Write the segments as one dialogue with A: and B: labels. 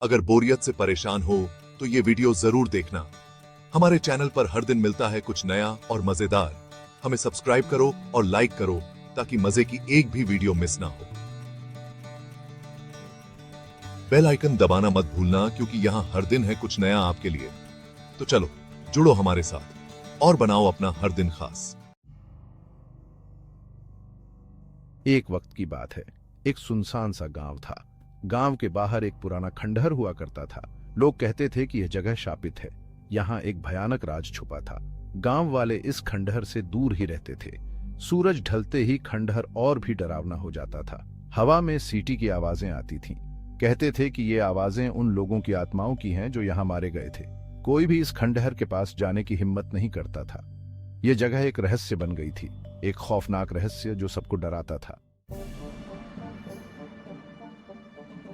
A: अगर बोरियत से परेशान हो तो ये वीडियो जरूर देखना। हमारे चैनल पर हर दिन मिलता है कुछ नया और मजेदार। हमें सब्सक्राइब करो और लाइक करो ताकि मजे की एक भी वीडियो मिस ना हो। बेल आइकन दबाना मत भूलना क्योंकि यहाँ हर दिन है कुछ नया आपके लिए। तो चलो जुड़ो हमारे साथ और बनाओ अपना हर दिन खास।
B: एक वक्त की बात है। एक सुनसान सा गांव था। गांव के बाहर एक पुराना खंडहर हुआ करता था। लोग कहते थे कि यह जगह शापित है। यहाँ एक भयानक राज छुपा था। गांव वाले इस खंडहर से दूर ही रहते थे। सूरज ढलते ही खंडहर और भी डरावना हो जाता था। हवा में सीटी की आवाजें आती थीं। कहते थे कि ये आवाजें उन लोगों की आत्माओं की हैं जो यहाँ मारे गए थे। कोई भी इस खंडहर के पास जाने की हिम्मत नहीं करता था। यह जगह एक रहस्य बन गई थी, एक खौफनाक रहस्य जो सबको डराता था।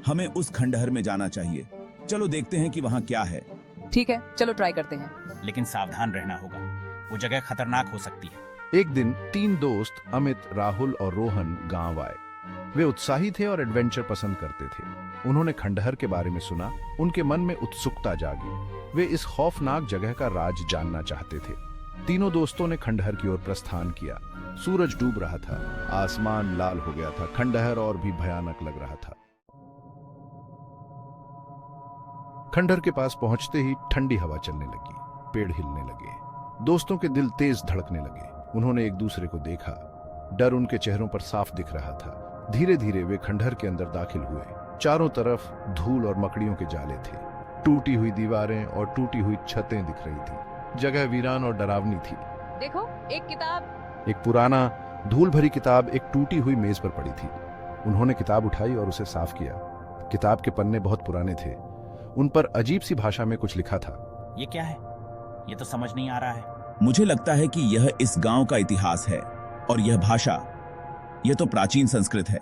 C: हमें उस खंडहर में जाना चाहिए। चलो देखते हैं कि वहाँ क्या है।
D: ठीक है, चलो ट्राई करते हैं।
E: लेकिन सावधान रहना होगा, वो जगह खतरनाक हो सकती है।
B: एक दिन 3 दोस्त अमित, राहुल और रोहन गांव आए। वे उत्साही थे और एडवेंचर पसंद करते थे। उन्होंने खंडहर के बारे में सुना। उनके मन में उत्सुकता जागी। वे इस खौफनाक जगह का राज जानना चाहते थे। तीनों दोस्तों ने खंडहर की ओर प्रस्थान किया। सूरज डूब रहा था, आसमान लाल हो गया था, खंडहर और भी भयानक लग रहा था। खंडहर के पास पहुंचते ही ठंडी हवा चलने लगी, पेड़ हिलने लगे, दोस्तों के दिल तेज धड़कने लगे। उन्होंने एक दूसरे को देखा। डर उनके चेहरों पर साफ दिख रहा था। धीरे धीरे वे खंडहर के अंदर दाखिल हुए। चारों तरफ धूल और मकड़ियों के जाले थे। टूटी हुई दीवारें और टूटी हुई छतें दिख रही थी। जगह वीरान और डरावनी थी।
D: देखो, एक किताब।
B: एक पुराना धूल भरी किताब एक टूटी हुई मेज पर पड़ी थी। उन्होंने किताब उठाई और उसे साफ किया। किताब के पन्ने बहुत पुराने थे। उन पर अजीब सी भाषा में कुछ लिखा था।
E: ये क्या है? ये तो समझ नहीं आ रहा है।
C: मुझे लगता है कि यह इस गांव का इतिहास है और यह भाषा, यह तो प्राचीन संस्कृत है।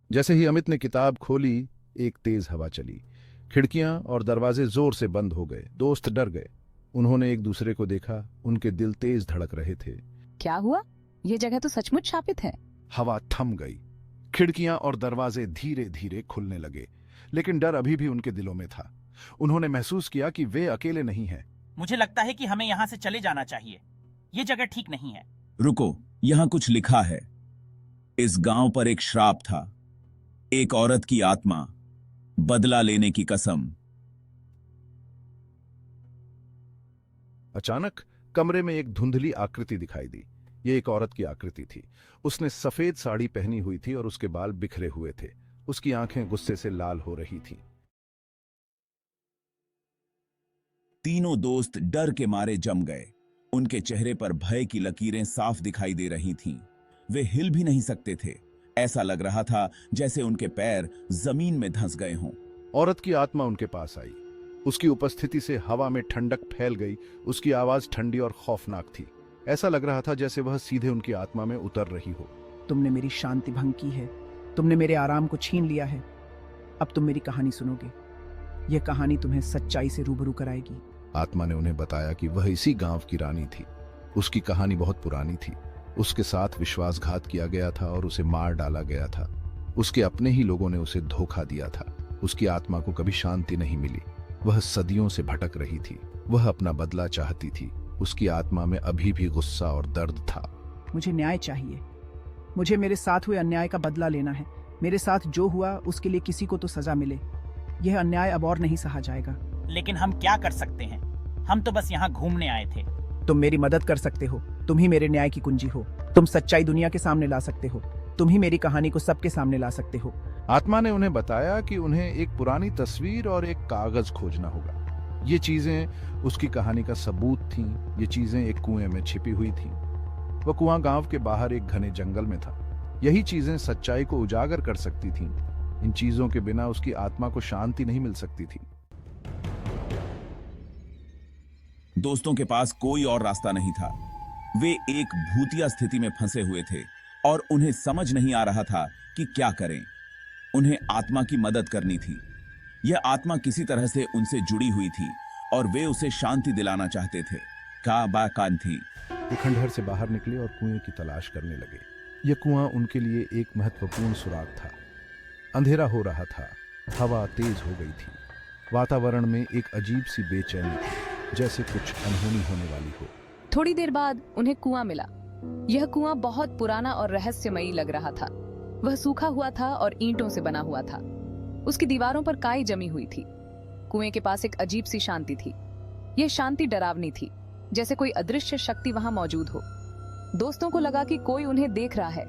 B: जैसे ही अमित ने किताब खोली, एक तेज हवा चली। खिड़कियां और दरवाजे जोर से बंद हो गए। दोस्त डर गए। उन्होंने एक दूसरे को देखा। उनके दिल तेज धड़क रहे थे।
D: क्या हुआ? ये जगह तो सचमुच शापित है।
B: हवा थम गई। खिड़कियां और दरवाजे धीरे धीरे खुलने लगे, लेकिन डर अभी भी उनके दिलों में था। उन्होंने महसूस किया कि वे अकेले नहीं हैं।
E: मुझे लगता है कि हमें यहाँ से चले जाना चाहिए। ये जगह ठीक नहीं है।
C: रुको, यहाँ कुछ लिखा है। इस गांव पर एक श्राप था, एक औरत की आत्मा, बदला लेने की कसम।
B: अचानक कमरे में एक धुंधली आकृति दिखाई दी। ये एक औरत की आकृति थी। उसने सफेद साड़ी पहनी हुई थी और उसके बाल बिखरे हुए थे। उसकी आंखें गुस्से से लाल हो रही थीं।
C: तीनों दोस्त डर के मारे जम गए। उनके चेहरे पर भय की लकीरें साफ दिखाई दे रही थीं। वे हिल भी नहीं सकते थे। ऐसा लग रहा था जैसे उनके पैर जमीन में धंस गए हों।
B: औरत की आत्मा उनके पास आई। उसकी उपस्थिति से हवा में ठंडक फैल गई। उसकी आवाज ठंडी और खौफनाक थी। ऐसा लग रहा था जैसे वह सीधे उनकी आत्मा में उतर रही हो।
F: तुमने मेरी शांति भंग की है। तुमने मेरे आराम को छीन लिया है। अब तुम मेरी कहानी सुनोगे। यह कहानी तुम्हें सच्चाई से रूबरू कराएगी।
B: आत्मा ने उन्हें बताया कि वह इसी गांव की रानी थी। उसकी कहानी बहुत पुरानी थी। उसके साथ विश्वासघात किया गया था और उसे मार डाला गया था। उसके अपने ही लोगों ने उसे धोखा दिया था। उसकी आत्मा को कभी शांति नहीं मिली। वह सदियों से भटक रही थी। वह अपना बदला चाहती थी। उसकी आत्मा में अभी भी गुस्सा और दर्द था।
F: मुझे न्याय चाहिए। मुझे मेरे साथ हुए अन्याय का बदला लेना है। मेरे साथ जो हुआ उसके लिए किसी को तो सजा मिले। यह अन्याय अब और नहीं सहा जाएगा।
E: लेकिन हम क्या कर सकते हैं? हम तो बस यहाँ घूमने आए थे।
F: तुम मेरी मदद कर सकते हो। तुम ही मेरे न्याय की कुंजी हो। तुम सच्चाई दुनिया के सामने ला सकते हो। तुम ही मेरी कहानी को सबके सामने ला सकते हो।
B: आत्मा ने उन्हें बताया कि उन्हें एक पुरानी तस्वीर और एक कागज खोजना होगा। ये चीजें उसकी कहानी का सबूत थीं। ये चीजें एक कुएं में छिपी हुई थीं। वह कुआं गांव के बाहर एक घने जंगल में था। यही चीजें सच्चाई को उजागर कर सकती थीं। इन चीजों के बिना उसकी आत्मा को शांति नहीं मिल सकती थी।
C: दोस्तों के पास कोई और रास्ता नहीं था। वे एक भूतिया स्थिति में फंसे हुए थे और उन्हें समझ नहीं आ रहा था कि क्या करें। उन्हें आत्मा की मदद करनी थी। यह आत्मा किसी तरह से उनसे जुड़ी हुई थी और वे उसे शांति दिलाना चाहते थे। कांथी।
B: वो खंडहर से बाहर निकले और कुएं की तलाश करने लगे। यह कुआं उनके लिए एक महत्वपूर्ण सुराग था। अंधेरा हो रहा था, हवा तेज हो गई थी। वातावरण में एक अजीब सी बेचैनी थी, जैसे कुछ अनहोनी होने वाली हो।
D: थोड़ी देर बाद उन्हें कुआं मिला। यह कुआं बहुत पुराना और रहस्यमयी लग रहा था। वह सूखा हुआ था और ईंटों से बना हुआ था। उसकी दीवारों पर काई जमी हुई थी। कुएं के पास एक अजीब सी शांति थी। यह शांति डरावनी थी, जैसे कोई अदृश्य शक्ति वहां मौजूद हो। दोस्तों को लगा कि कोई उन्हें देख रहा है।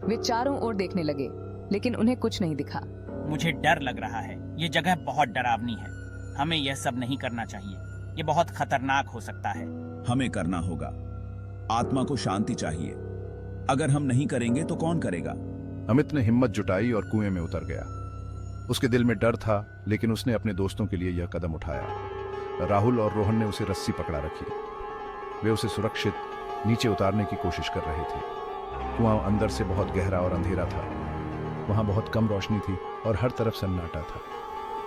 D: वे चारों ओर देखने लगे, लेकिन उन्हें कुछ नहीं दिखा।
E: मुझे डर लग रहा है। ये जगह बहुत डरावनी है। हमें यह सब नहीं करना चाहिए। ये बहुत खतरनाक हो सकता है।
C: हमें करना होगा। आत्मा को शांति चाहिए। अगर हम नहीं करेंगे तो कौन करेगा?
B: अमित ने हिम्मत जुटाई और कुएं में उतर गया। उसके दिल में डर था, लेकिन उसने अपने दोस्तों के लिए यह कदम उठाया। राहुल और रोहन ने उसे रस्सी पकड़ा रखी। वे उसे सुरक्षित नीचे उतारने की कोशिश कर रहे थे। कुआं अंदर से बहुत गहरा और अंधेरा था। वहां बहुत कम रोशनी थी और हर तरफ सन्नाटा था।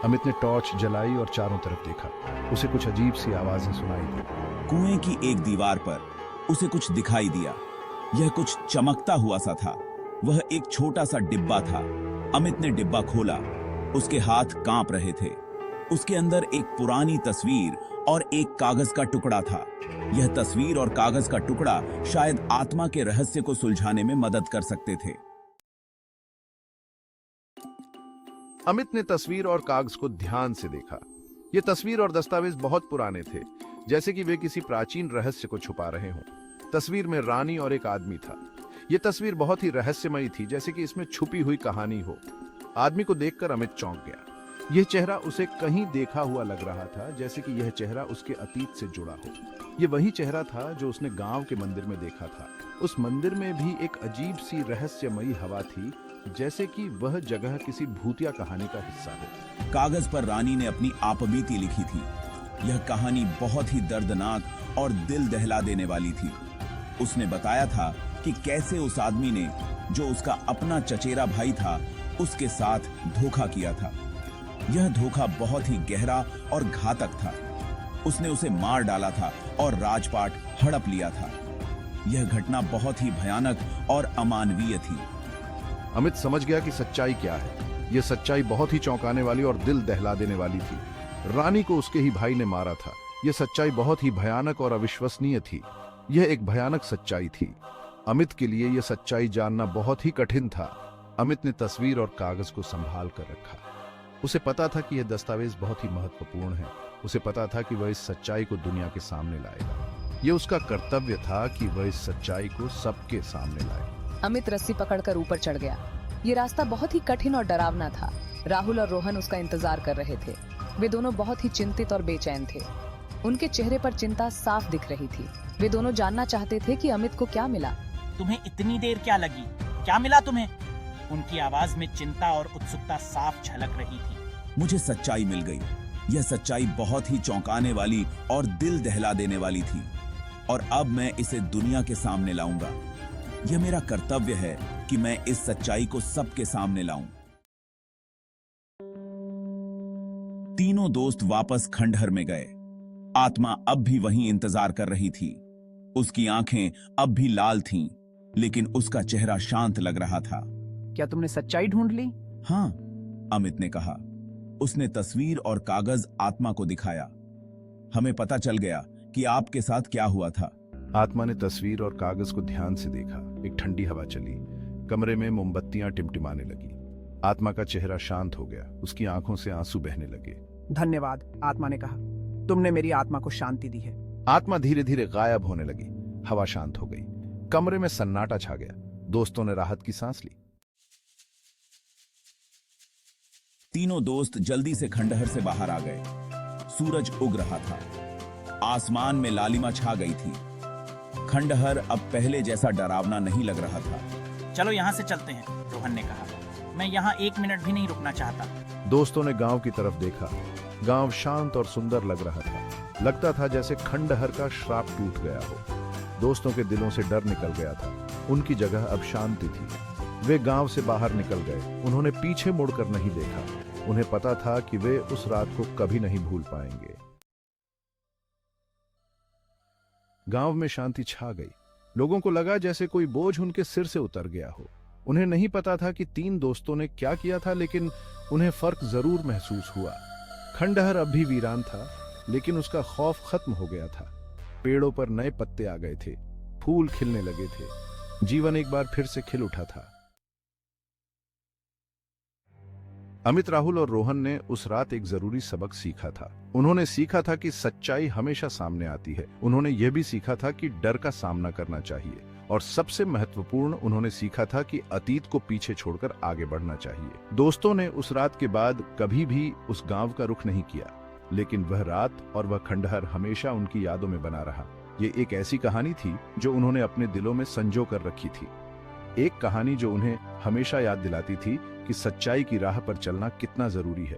B: अमित ने टॉर्च जलाई और चारों तरफ देखा। उसे कुछ अजीब सी आवाजें सुनाई दी।
C: कुएं की एक दीवार पर उसे कुछ दिखाई दिया। यह कुछ चमकता हुआ सा था। वह एक छोटा सा डिब्बा था। अमित ने डिब्बा खोला। उसके हाथ कांप रहे थे। उसके अंदर एक पुरानी तस्वीर और एक कागज का टुकड़ा था। यह तस्वीर और कागज का टुकड़ा शायद आत्मा के रहस्य को सुलझाने में मदद कर सकते थे।
B: अमित ने तस्वीर और कागज को ध्यान से देखा। ये तस्वीर और दस्तावेज बहुत पुराने थे, जैसे कि वे किसी प्राचीन रहस्य को छुपा रहे हों। तस्वीर में रानी और एक आदमी था। यह तस्वीर बहुत ही रहस्यमयी थी, जैसे कि इसमें छुपी हुई कहानी हो। आदमी को देखकर अमित चौंक गया। यह चेहरा उसे कहीं देखा हुआ लग रहा था, जैसे कि यह चेहरा उसके अतीत से जुड़ा हो। यह वही चेहरा था जो उसने गांव के मंदिर में देखा था। उस मंदिर में भी एक अजीब सी रहस्यमयी हवा थी, जैसे कि वह जगह किसी भूतिया कहानी का हिस्सा हो।
C: कागज पर रानी ने अपनी आपबीती लिखी थी। यह कहानी बहुत ही दर्दनाक और दिल दहला देने वाली थी। उसने बताया था कि कैसे उस आदमी ने, जो उसका अपना चचेरा भाई था, उसके साथ धोखा किया था। यह धोखा बहुत ही गहरा और घातक था। उसने उसे मार डाला था और राजपाट हड़प लिया था। यह घटना बहुत ही भयानक और अमानवीय थी।
B: अमित समझ गया कि सच्चाई क्या है। यह सच्चाई बहुत ही चौंकाने वाली और दिल दहला देने वाली थी। रानी को उसके ही भाई ने मारा था। यह सच्चाई बहुत ही भयानक और अविश्वसनीय थी। यह एक भयानक सच्चाई थी। अमित के लिए यह सच्चाई जानना बहुत ही कठिन था। अमित ने तस्वीर और कागज को संभाल कर रखा। उसे पता था कि यह दस्तावेज बहुत ही महत्वपूर्ण है। उसे पता था कि वह इस सच्चाई को दुनिया के सामने लाएगा। यह उसका कर्तव्य था कि वह इस सच्चाई को सबके सामने लाए।
D: अमित रस्सी पकड़कर ऊपर चढ़ गया। ये रास्ता बहुत ही कठिन और डरावना था। राहुल और रोहन उसका इंतजार कर रहे थे। वे दोनों बहुत ही चिंतित और बेचैन थे। उनके चेहरे पर चिंता साफ दिख रही थी। वे दोनों जानना चाहते थे कि अमित को क्या मिला।
E: तुम्हें इतनी देर क्या लगी? क्या मिला तुम्हें? उनकी आवाज में चिंता और उत्सुकता साफ झलक रही थी।
C: मुझे सच्चाई मिल गई। यह सच्चाई बहुत ही चौंकाने वाली और दिल दहला देने वाली थी, और अब मैं इसे दुनिया के सामने लाऊंगा। यह मेरा कर्तव्य है कि मैं इस सच्चाई को सबके सामने लाऊं। तीनों दोस्त वापस खंडहर में गए। आत्मा अब भी वहीं इंतजार कर रही थी। उसकी आंखें अब भी लाल थीं, लेकिन उसका चेहरा शांत लग रहा था।
F: क्या तुमने सच्चाई ढूंढ ली?
C: हाँ, अमित ने कहा। उसने तस्वीर और कागज आत्मा को दिखाया। हमें पता चल गया कि आपके साथ क्या हुआ था।
B: आत्मा ने तस्वीर और कागज को ध्यान से देखा। एक ठंडी हवा चली। कमरे में मोमबत्तियां टिमटिमाने लगी। आत्मा का चेहरा शांत हो गया। उसकी आंखों से आंसू बहने लगे।
F: धन्यवाद, आत्मा ने कहा। तुमने मेरी आत्मा को शांति दी है।
B: आत्मा धीरे धीरे गायब होने लगी। हवा शांत हो गई। कमरे में सन्नाटा छा गया। दोस्तों ने राहत की सांस ली।
C: तीनों दोस्त जल्दी से खंडहर से बाहर आ गए। सूरज उग रहा था। आसमान में लालिमा छा गई थी। खंडहर अब पहले जैसा डरावना नहीं लग रहा था।
E: चलो यहाँ से चलते हैं, रोहन ने कहा। मैं यहाँ 1 मिनट भी नहीं रुकना चाहता।
B: दोस्तों ने गांव की तरफ देखा। गांव शांत और सुंदर लग रहा था। लगता था जैसे खंडहर का श्राप टूट गया हो। दोस्तों के दिलों से डर निकल गया था। उनकी जगह अब शांति थी। वे गांव से बाहर निकल गए। उन्होंने पीछे मुड़कर नहीं देखा। उन्हें पता था कि वे उस रात को कभी नहीं भूल पाएंगे। गांव में शांति छा गई। लोगों को लगा जैसे कोई बोझ उनके सिर से उतर गया हो। उन्हें नहीं पता था कि 3 दोस्तों ने क्या किया था, लेकिन उन्हें फर्क जरूर महसूस हुआ। खंडहर अब भी वीरान था, लेकिन उसका खौफ खत्म हो गया था। पेड़ों पर नए पत्ते आ गए थे, फूल खिलने लगे थे, जीवन एक बार फिर से खिल उठा था। अमित, राहुल और रोहन ने उस रात एक जरूरी सबक सीखा था। उन्होंने सीखा था कि सच्चाई हमेशा सामने आती है। उन्होंने यह भी सीखा था कि डर का सामना करना चाहिए, और सबसे महत्वपूर्ण उन्होंने सीखा था कि अतीत को पीछे छोड़कर आगे बढ़ना चाहिए। दोस्तों ने उस रात के बाद कभी भी उस गांव का रुख नहीं किया, लेकिन वह रात और वह खंडहर हमेशा उनकी यादों में बना रहा। ये एक ऐसी कहानी थी जो उन्होंने अपने दिलों में संजो कर रखी थी। एक कहानी जो उन्हें हमेशा याद दिलाती थी कि सच्चाई की राह पर चलना कितना जरूरी है।